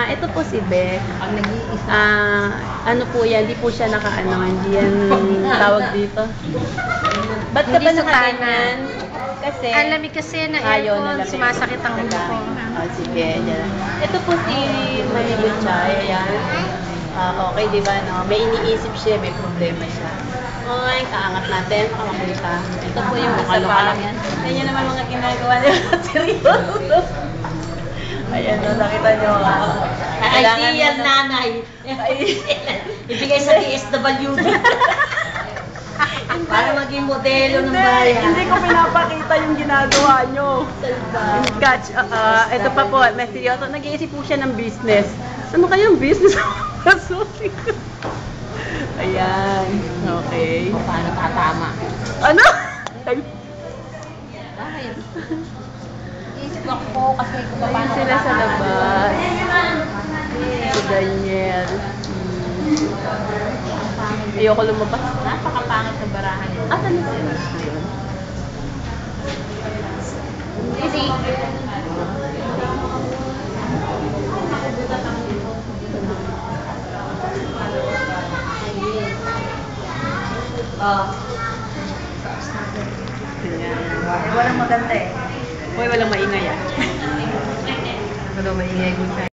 Ito po si Beth. Ang nag-iisa. Ano po yan, hindi po siya hindi yan tawag dito. Ba't ka Hindi ba sutana. nakaganyan? Kasi, Ang lamig kasi na ayaw aircon, na lamig. sumasakit ang ulo ko. Sige, yan. Ito po si Malibot Chay, ayan. Okay, di ba, no? May iniisip siya, may problema siya. Okay, kaangat natin, makamakita. Ito po yung isa pa. Yan yun naman mga ginagawa nila. Seryoso. Ayan, no, nakita nyo. Ideal nanay. Ibigay sa DSWD. Para maging modelo ng bayan. Hindi ko pinapakita yung ginagawa nyo. Catch, ito pa po, may seryoso. Nag-iisip po siya ng business. Ano kayang business? Sorry. Ayan. Okay. Paano tatama? Ano? Bakit? Isip ako kasi kung Ayun paano sila sa tatama. labas. Si Daniel. Ayoko lumabas. Napakapangit ng barahan nito. Ano sila? Kasi, Ayan. walang maganda eh. Hoy, walang maingay ah. Walang maingay ko siya.